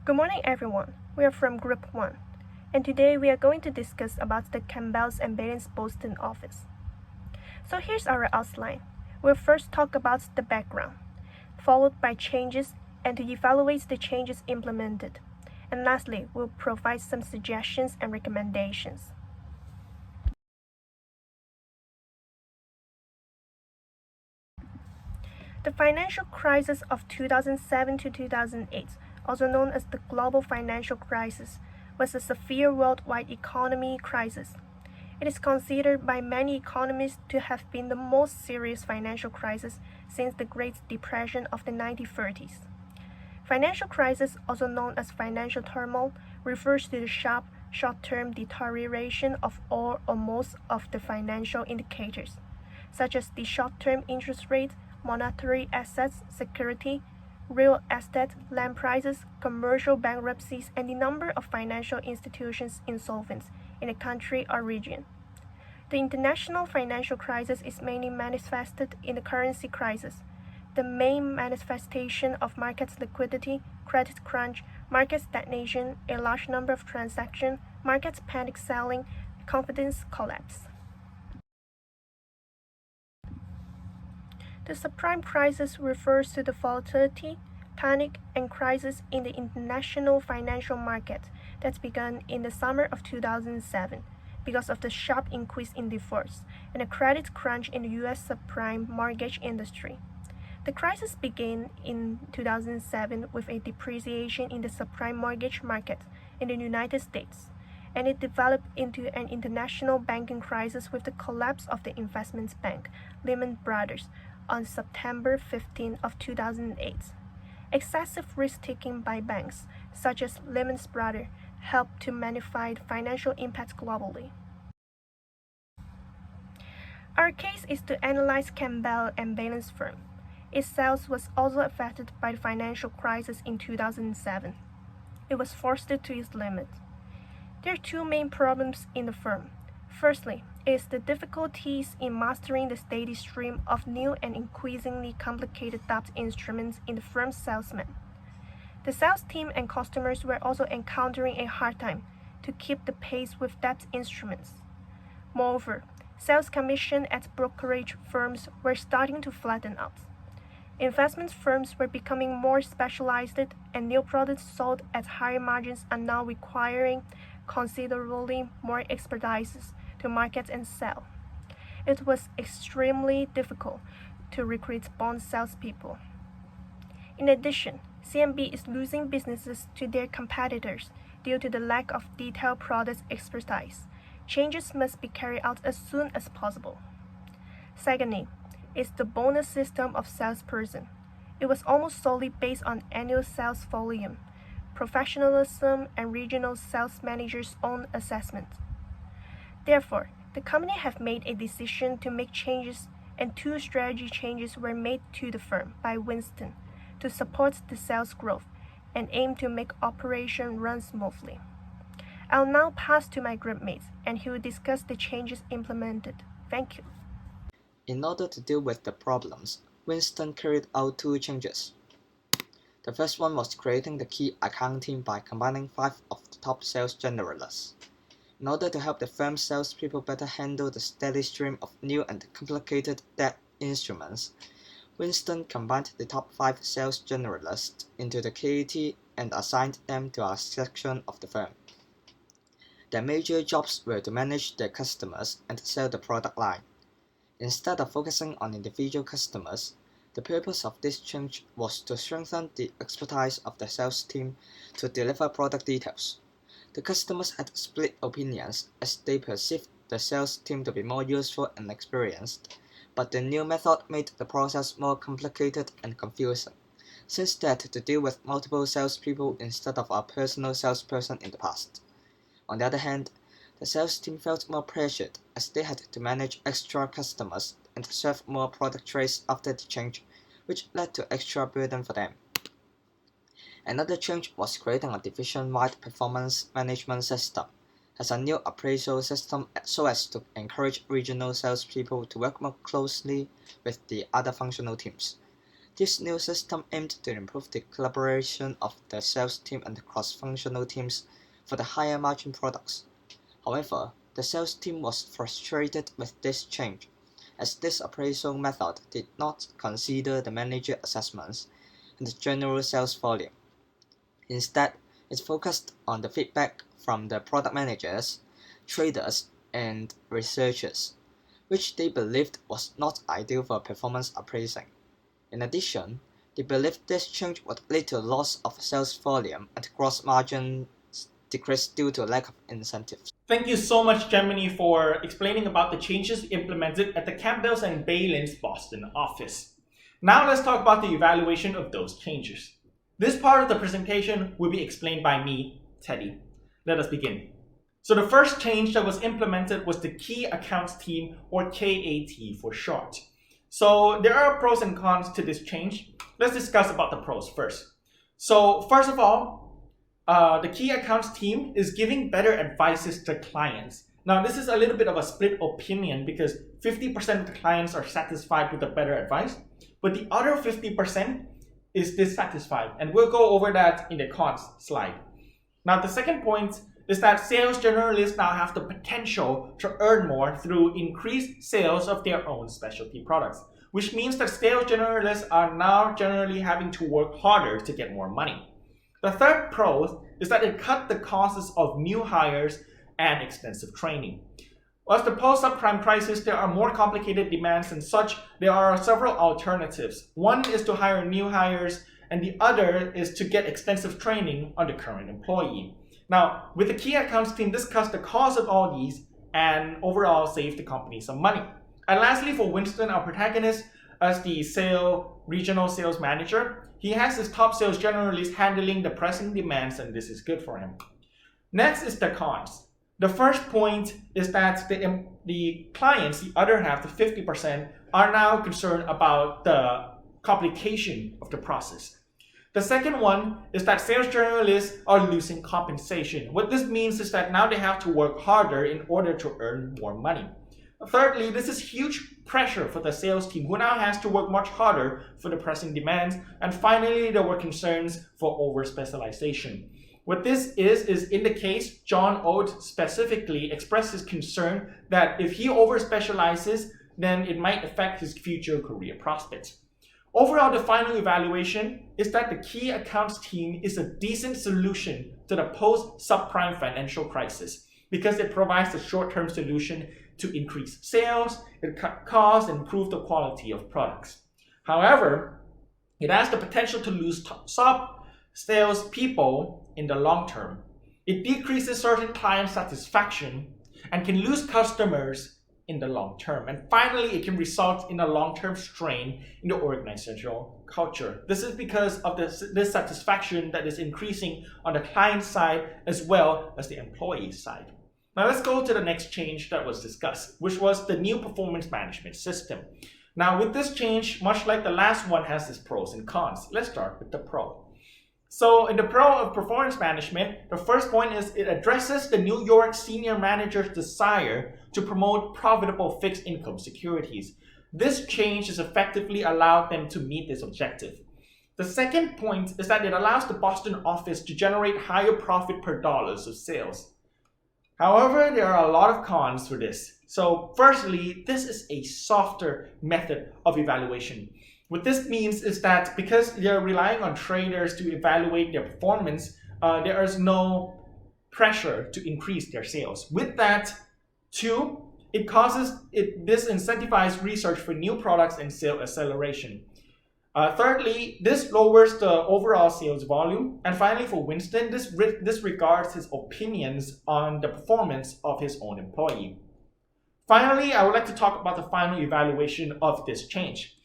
Good morning, everyone. We are from Group 1, and today we are going to discuss about the Campbell's and Bailey's Boston office. So here's our outline. We'll first talk about the background, followed by changes and to evaluate the changes implemented. And lastly, we'll provide some suggestions and recommendations. The financial crisis of 2007 to 2008, also known as the global financial crisis, was a severe worldwide economic crisis. It is considered by many economists to have been the most serious financial crisis since the Great Depression of the 1930s. Financial crisis, also known as financial turmoil, refers to the sharp, short-term deterioration of all or most of the financial indicators, such as the short-term interest rate, monetary assets, security, real estate, land prices, commercial bankruptcies, and the number of financial institutions insolvent in a country or region. The international financial crisis is mainly manifested in the currency crisis. The main manifestation of market liquidity, credit crunch, market stagnation, a large number of transactions, market panic selling, confidence collapse. The subprime crisis refers to the volatility, panic, and crisis in the international financial market that began in the summer of 2007 because of the sharp increase in defaults and a credit crunch in the U.S. subprime mortgage industry. The crisis began in 2007 with a depreciation in the subprime mortgage market in the United States, and it developed into an international banking crisis with the collapse of the investment bank Lehman Brothers on September 15 of 2008. Excessive risk-taking by banks, such as Lehman Brothers, helped to magnify the financial impact globally. Our case is to analyze Campbell and Bailey's firm. Its sales was also affected by the financial crisis in 2007. It was forced to its limit. There are two main problems in the firm. Firstly, is the difficulties in mastering the steady stream of new and increasingly complicated debt instruments in the firm's salesmen. The sales team and customers were also encountering a hard time to keep the pace with debt instruments. Moreover, sales commission at brokerage firms were starting to flatten out. Investment firms were becoming more specialized, and new products sold at higher margins are now requiring considerably more expertise to market and sell. It was extremely difficult to recruit bond salespeople. In addition, CMB is losing businesses to their competitors due to the lack of detailed product expertise. Changes must be carried out as soon as possible. Secondly, is the bonus system of salesperson. It was almost solely based on annual sales volume, professionalism, and regional sales managers' own assessment. Therefore, the company have made a decision to make changes, and two strategy changes were made to the firm by Winston to support the sales growth and aim to make operation run smoothly. I'll now pass to my group mates, and he will discuss the changes implemented. Thank you. In order to deal with the problems, Winston carried out two changes. The first one was creating the key account team by combining 5 of the top sales generalists. In order to help the firm's salespeople better handle the steady stream of new and complicated debt instruments, Winston combined the top 5 sales generalists into the KAT and assigned them to a section of the firm. Their major jobs were to manage their customers and sell the product line. Instead of focusing on individual customers, the purpose of this change was to strengthen the expertise of the sales team to deliver product details. The customers had split opinions as they perceived the sales team to be more useful and experienced, but the new method made the process more complicated and confusing, since they had to deal with multiple salespeople instead of a personal salesperson in the past. On the other hand, the sales team felt more pressured as they had to manage extra customers and serve more product trays after the change, which led to extra burden for them. Another change was creating a division-wide performance management system as a new appraisal system so as to encourage regional salespeople to work more closely with the other functional teams. This new system aimed to improve the collaboration of the sales team and the cross-functional teams for the higher margin products. However, the sales team was frustrated with this change, as this appraisal method did not consider the manager assessments and the general sales volume. Instead, it focused on the feedback from the product managers, traders, and researchers, which they believed was not ideal for performance appraising. In addition, they believed this change would lead to loss of sales volume and gross margins decrease due to lack of incentives. Thank you so much, Gemini, for explaining about the changes implemented at the Campbell's and Balin's Boston office. Now let's talk about the evaluation of those changes. This part of the presentation will be explained by me, Teddy. Let us begin. So the first change that was implemented was the Key Accounts Team, or KAT for short. So there are pros and cons to this change. Let's discuss about the pros first. So first of all, the Key Accounts Team is giving better advices to clients. Now this is a little bit of a split opinion because 50% of the clients are satisfied with the better advice, but the other 50% is dissatisfied, and we'll go over that in the cons slide. Now the second point is that sales generalists now have the potential to earn more through increased sales of their own specialty products, which means that sales generalists are now generally having to work harder to get more money. The third pro is that it cut the costs of new hires and extensive training. As the post-subprime crisis, there are more complicated demands and such, there are several alternatives. One is to hire new hires, and the other is to get extensive training on the current employee. Now, with the Key Accounts Team, this cuts the cost of all these and overall saves the company some money. And lastly, for Winston, our protagonist, as the regional sales manager, he has his top sales generalist handling the pressing demands, and this is good for him. Next is the cons. The first point is that the clients, the other half, the 50%, are now concerned about the complication of the process. The second one is that sales journalists are losing compensation. What this means is that now they have to work harder in order to earn more money. Thirdly, this is huge pressure for the sales team, who now has to work much harder for the pressing demands. And finally, there were concerns for over-specialization. What this is in the case, John Oates specifically expressed his concern that if he over-specializes, then it might affect his future career prospects. Overall, the final evaluation is that the Key Accounts Team is a decent solution to the post-subprime financial crisis because it provides a short-term solution to increase sales, it cut costs, and improve the quality of products. However, it has the potential to lose top sales people in the long term. It decreases certain client satisfaction and can lose customers in the long term. And finally, it can result in a long-term strain in the organizational culture. This is because of the dissatisfaction that is increasing on the client side as well as the employee side. Now let's go to the next change that was discussed, which was the new performance management system. Now with this change, much like the last one has its pros and cons. Let's start with the pro. So in the pro of performance management, the first point is it addresses the New York senior manager's desire to promote profitable fixed income securities. This change has effectively allowed them to meet this objective. The second point is that it allows the Boston office to generate higher profit per dollars of sales. However, there are a lot of cons for this. So firstly, this is a softer method of evaluation. What this means is that because they're relying on traders to evaluate their performance, there is no pressure to increase their sales. With that, two, this incentivizes research for new products and sales acceleration. Thirdly, this lowers the overall sales volume. And finally, for Winston, this disregards his opinions on the performance of his own employee. Finally, I would like to talk about the final evaluation of this change.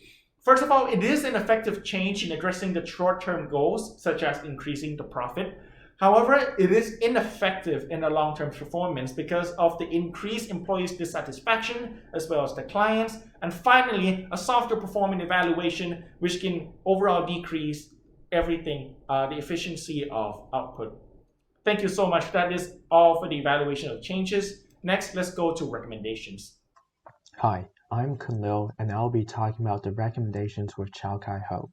First of all, it is an effective change in addressing the short-term goals, such as increasing the profit. However, it is ineffective in the long-term performance because of the increased employees' dissatisfaction as well as the clients. And finally, a softer performance evaluation, which can overall decrease everything, the efficiency of output. Thank you so much. That is all for the evaluation of changes. Next, let's go to recommendations. Hi, I'm Kunlil, and I'll be talking about the recommendations with Chow Kai Ho.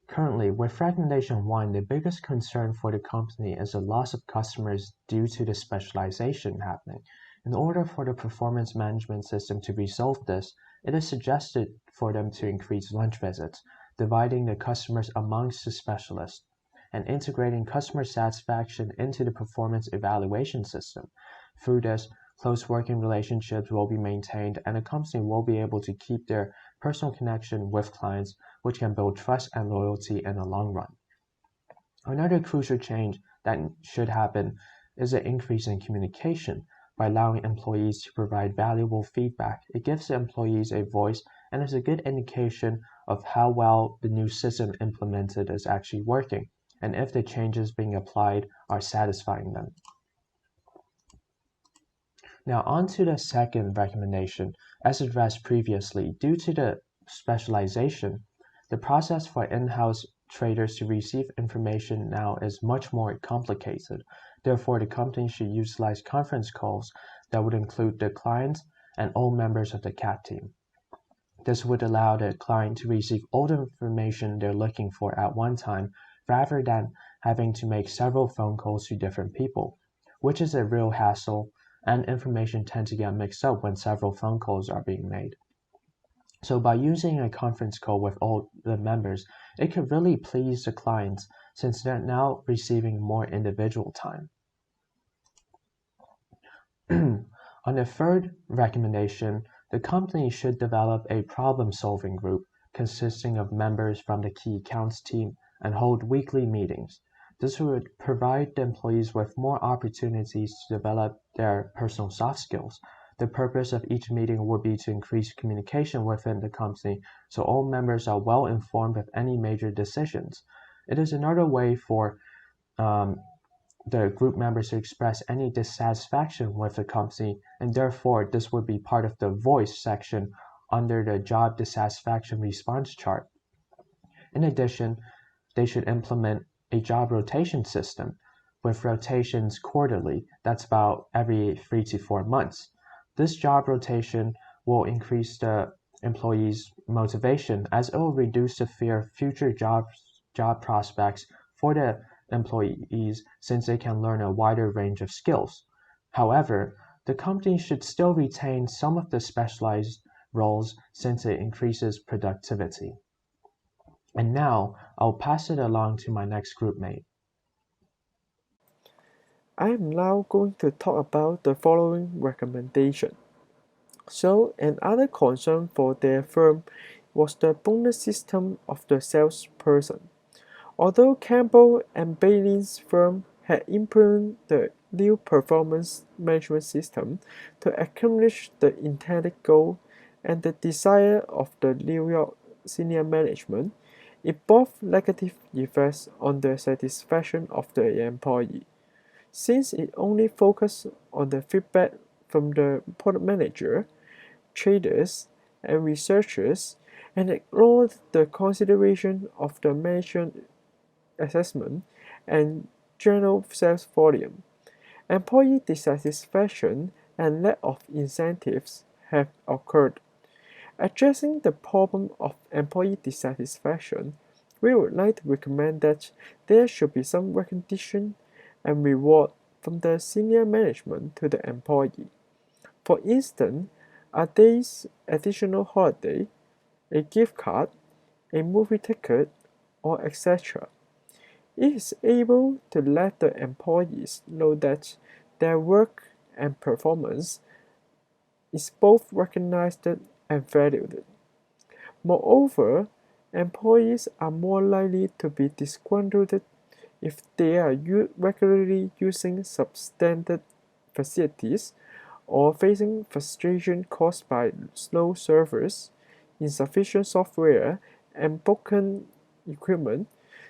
Currently, with Recommendation 1, the biggest concern for the company is the loss of customers due to the specialization happening. In order for the performance management system to resolve this, it is suggested for them to increase lunch visits, dividing the customers amongst the specialists, and integrating customer satisfaction into the performance evaluation system. Through this, close working relationships will be maintained and the company will be able to keep their personal connection with clients, which can build trust and loyalty in the long run. Another crucial change that should happen is an increase in communication. By allowing employees to provide valuable feedback, it gives the employees a voice and is a good indication of how well the new system implemented is actually working, and if the changes being applied are satisfying them. Now on to the second recommendation. As addressed previously, due to the specialization, the process for in-house traders to receive information now is much more complicated. Therefore, the company should utilize conference calls that would include the client and all members of the CAT team. This would allow the client to receive all the information they're looking for at one time rather than having to make several phone calls to different people, which is a real hassle, and information tends to get mixed up when several phone calls are being made. So by using a conference call with all the members, it could really please the clients since they're now receiving more individual time. On the third recommendation, the company should develop a problem-solving group consisting of members from the key accounts team and hold weekly meetings. This would provide the employees with more opportunities to develop their personal soft skills. The purpose of each meeting would be to increase communication within the company so all members are well informed of any major decisions. It is another way for the group members to express any dissatisfaction with the company, and therefore this would be part of the voice section under the job dissatisfaction response chart. In addition, they should implement a job rotation system with rotations quarterly. That's about every 3 to 4 months. This job rotation will increase the employees' motivation as it will reduce the fear of future job prospects for the employees since they can learn a wider range of skills. However, the company should still retain some of the specialized roles since it increases productivity. And now, I'll pass it along to my next group mate. I am now going to talk about the following recommendation. So, another concern for their firm was the bonus system of the salesperson. Although Campbell and Bailey's firm had implemented the new performance management system to accomplish the intended goal and the desire of the New York senior management, it brought negative effects on the satisfaction of the employee. Since it only focused on the feedback from the product manager, traders, and researchers, and ignored the consideration of the management assessment and general sales volume. Employee dissatisfaction and lack of incentives have occurred. Addressing the problem of employee dissatisfaction, we would like to recommend that there should be some recognition and reward from the senior management to the employee. For instance, a day's additional holiday, a gift card, a movie ticket, or etc. It is able to let the employees know that their work and performance is both recognized and valued. Moreover, employees are more likely to be disgruntled if they are regularly using substandard facilities or facing frustration caused by slow servers, insufficient software, and broken equipment.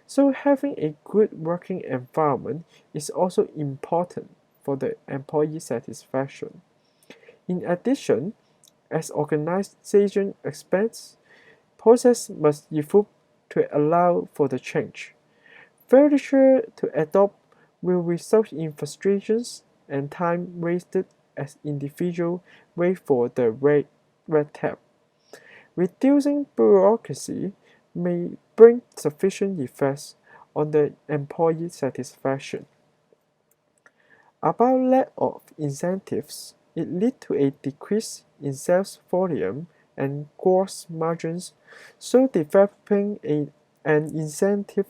So having a good working environment is also important for the employee satisfaction. In addition, as organization expands, process must evolve to allow for the change. Failure to adopt will result in frustrations and time wasted as individuals wait for the red tape. Reducing bureaucracy may bring sufficient effects on the employee satisfaction. About lack of incentives, it leads to a decrease in sales volume and gross margins, so developing an incentive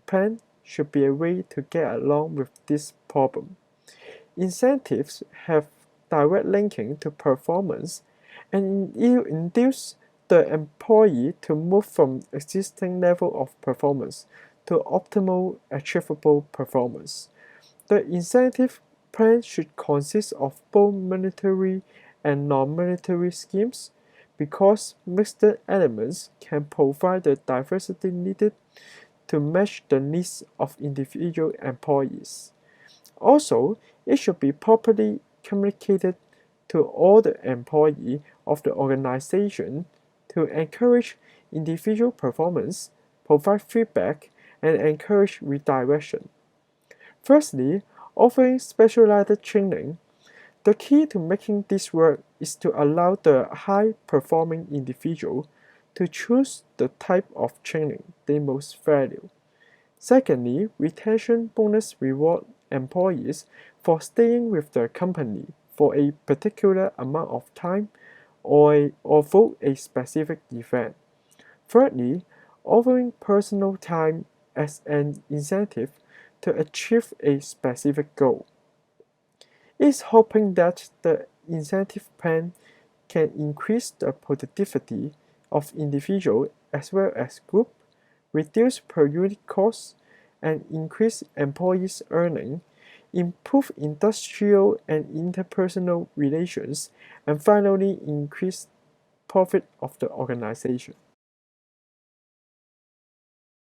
plan should be a way to get along with this problem. Incentives have direct linking to performance and induce the employee to move from existing level of performance to optimal achievable performance. The incentive plan should consist of both monetary and non-monetary schemes because mixed elements can provide the diversity needed to match the needs of individual employees. Also, it should be properly communicated to all the employees of the organization to encourage individual performance, provide feedback, and encourage redirection. Firstly, offering specialized training. The key to making this work is to allow the high-performing individual to choose the type of training they most value. Secondly, retention bonus reward employees for staying with the company for a particular amount of time or for a specific event. Thirdly, offering personal time as an incentive to achieve a specific goal. It is hoping that the incentive plan can increase the productivity of individual as well as group, reduce per unit costs, and increase employees' earning, improve industrial and interpersonal relations, and finally increase profit of the organization.